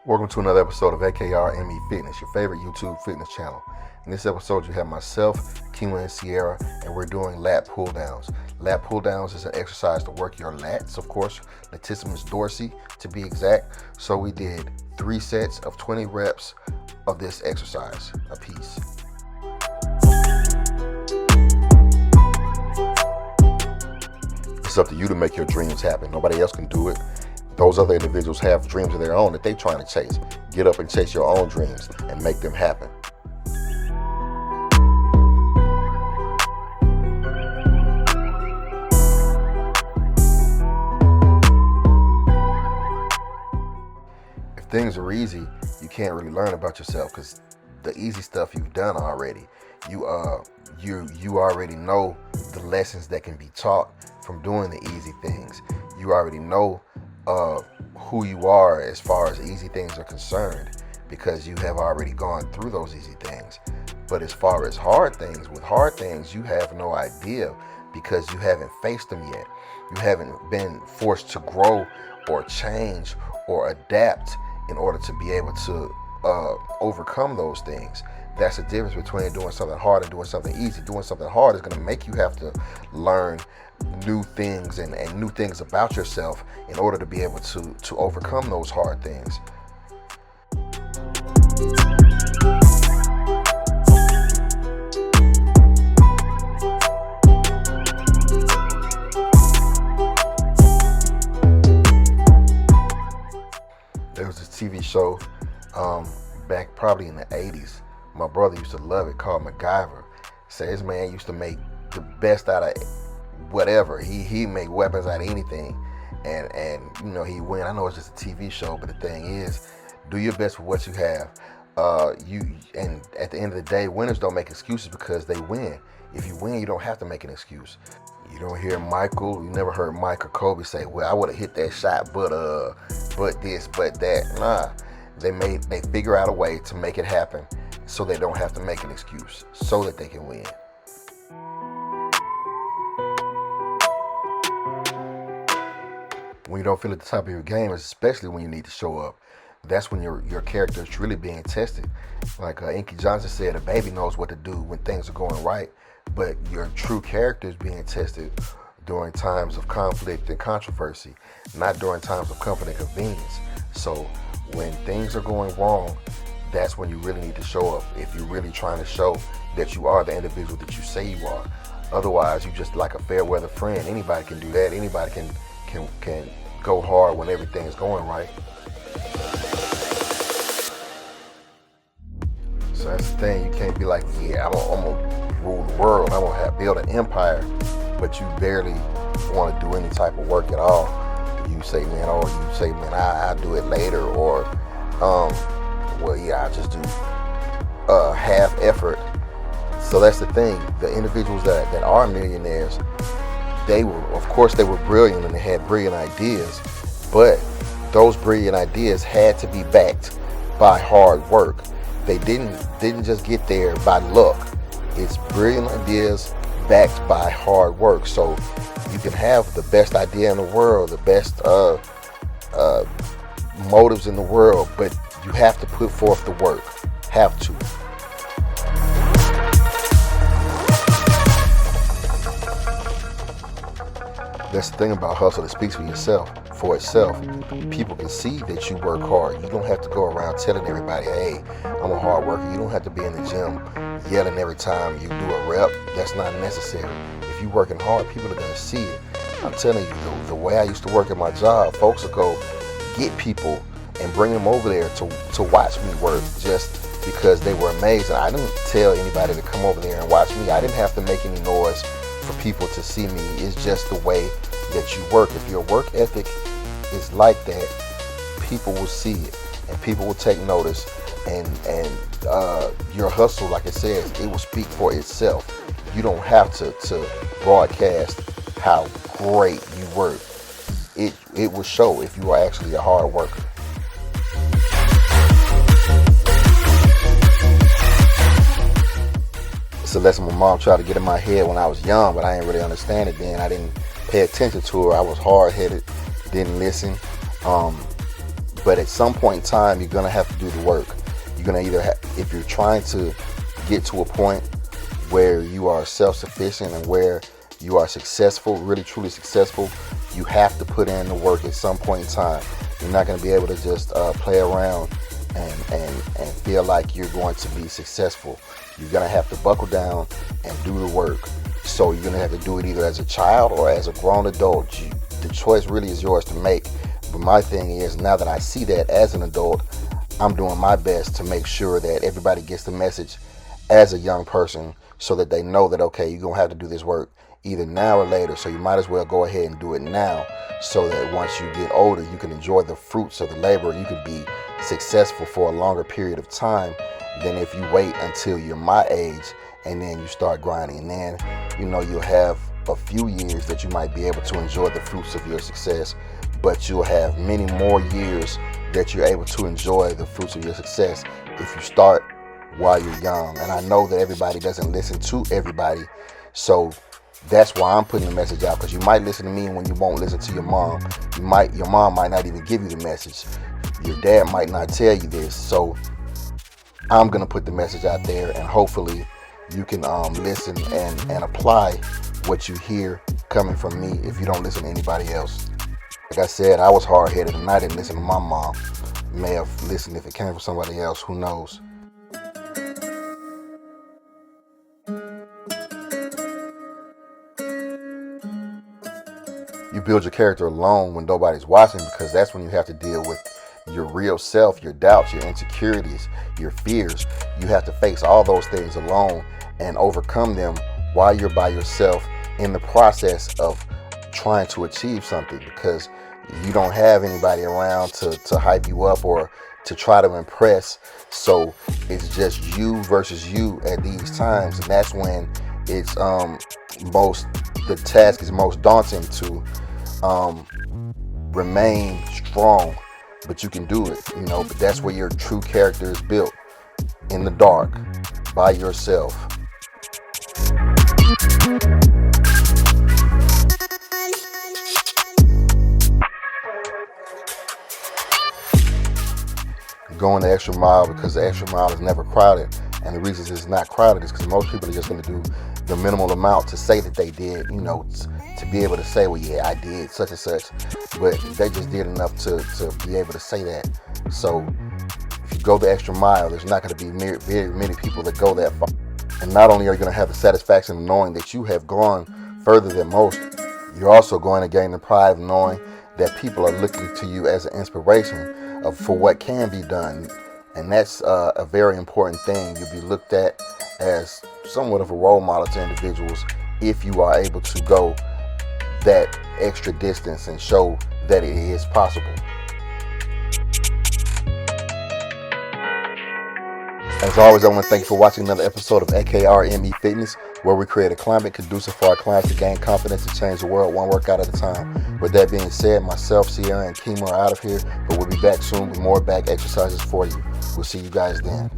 Welcome to another episode of AKR ME Fitness, your favorite YouTube fitness channel. In this episode, you have myself, Kema and Cierra, and we're doing Lat Pulldowns. Lat Pulldowns is an exercise to work your lats, of course, latissimus dorsi to be exact. So we did 3 sets of 20 reps of this exercise apiece. It's up to you to make your dreams happen. Nobody else can do it. Those other individuals have dreams of their own that they're trying to chase. Get up and chase your own dreams and make them happen. If things are easy, you can't really learn about yourself because the easy stuff you've done already. You already know the lessons that can be taught from doing the easy things. You already know who you are as far as easy things are concerned because you have already gone through those easy things. But as far as hard things, with hard things, you have no idea because you haven't faced them yet. You haven't been forced to grow or change or adapt in order to be able to overcome those things. That's the difference between doing something hard and doing something easy. Doing something hard is going to make you have to learn new things and new things about yourself in order to be able to overcome those hard things. There was this TV show back probably in the 80s. My brother used to love it, called MacGyver. So this man used to make the best out of whatever. He made weapons out of anything. And you know, he win. I know it's just a TV show, but the thing is, do your best with what you have. And at the end of the day, winners don't make excuses because they win. If you win, you don't have to make an excuse. You don't hear you never heard Mike or Kobe say, well, I would have hit that shot, but this, but that. Nah. They figure out a way to make it happen so they don't have to make an excuse, so that they can win. When you don't feel at the top of your game, especially when you need to show up, that's when your character is really being tested. Like Inky Johnson said, a baby knows what to do when things are going right, but your true character is being tested during times of conflict and controversy, not during times of comfort and convenience. So when things are going wrong, that's when you really need to show up. If you're really trying to show that you are the individual that you say you are. Otherwise, you just like a fair weather friend. Anybody can do that. Anybody can go hard when everything is going right. So that's the thing. You can't be like, yeah, I'm gonna rule the world. I'm gonna build an empire, but you barely want to do any type of work at all. You say, man, I'll do it later, or well, yeah, I just do half effort. So that's the thing. The individuals that are millionaires, they were brilliant and they had brilliant ideas, but those brilliant ideas had to be backed by hard work. They didn't just get there by luck. It's brilliant ideas backed by hard work. So you can have the best idea in the world, the best motives in the world, but you have to put forth the work. Have to. That's the thing about hustle. It speaks for itself. People can see that you work hard. You don't have to go around telling everybody, hey, I'm a hard worker. You don't have to be in the gym yelling every time you do a rep. That's not necessary. If you're working hard, people are going to see it. I'm telling you, the way I used to work at my job, folks would go get people and bring them over there to watch me work just because they were amazed. And I didn't tell anybody to come over there and watch me. I didn't have to make any noise for people to see me. It's just the way that you work. If your work ethic is like that, people will see it and people will take notice, and your hustle, like it says, it will speak for itself. You don't have to broadcast how great you work. It will show if you are actually a hard worker. It's a lesson my mom tried to get in my head when I was young, but I didn't really understand it then. I didn't pay attention to her. I was hard-headed, didn't listen. But But at some point in time, you're gonna have to do the work. You're gonna either if you're trying to get to a point where you are self-sufficient and where you are successful, really truly successful, you have to put in the work at some point in time. You're not going to be able to just play around and feel like you're going to be successful. You're going to have to buckle down and do the work. So you're going to have to do it either as a child or as a grown adult. The choice really is yours to make. But my thing is, now that I see that as an adult, I'm doing my best to make sure that everybody gets the message as a young person, so that they know that, okay, you're going to have to do this work either now or later. So you might as well go ahead and do it now, so that once you get older, you can enjoy the fruits of the labor. You can be successful for a longer period of time than if you wait until you're my age and then you start grinding. And then, you'll have a few years that you might be able to enjoy the fruits of your success, but you'll have many more years that you're able to enjoy the fruits of your success if you start while you're young. And I know that everybody doesn't listen to everybody, so that's why I'm putting the message out, because you might listen to me when you won't listen to your mom. Your mom might not even give you the message. Your dad might not tell you this. So I'm gonna put the message out there, and hopefully you can listen and apply what you hear coming from me if you don't listen to anybody else. Like I said, I was hard-headed and I didn't listen to my mom. May have listened if it came from somebody else, who knows. You build your character alone when nobody's watching, because that's when you have to deal with your real self, your doubts, your insecurities, your fears. You have to face all those things alone and overcome them while you're by yourself in the process of trying to achieve something, because you don't have anybody around to hype you up or to try to impress. So it's just you versus you at these times, and that's when it's the task is most daunting to remain strong. But you can do it, but that's where your true character is built, in the dark, by yourself. Going the extra mile, because the extra mile is never crowded. And the reason it's not crowded is because most people are just going to do the minimal amount to say that they did, to be able to say, well, yeah, I did such and such. But they just did enough to be able to say that. So if you go the extra mile, there's not going to be very many people that go that far. And not only are you going to have the satisfaction of knowing that you have gone further than most, you're also going to gain the pride of knowing that people are looking to you as an inspiration for what can be done. And that's a very important thing. You'll be looked at as somewhat of a role model to individuals if you are able to go that extra distance and show that it is possible. As always, I want to thank you for watching another episode of AKRME Fitness, where we create a climate conducive for our clients to gain confidence and change the world one workout at a time. With that being said, myself, Cierra, and Kema are out of here, but we'll be back soon with more back exercises for you. We'll see you guys then.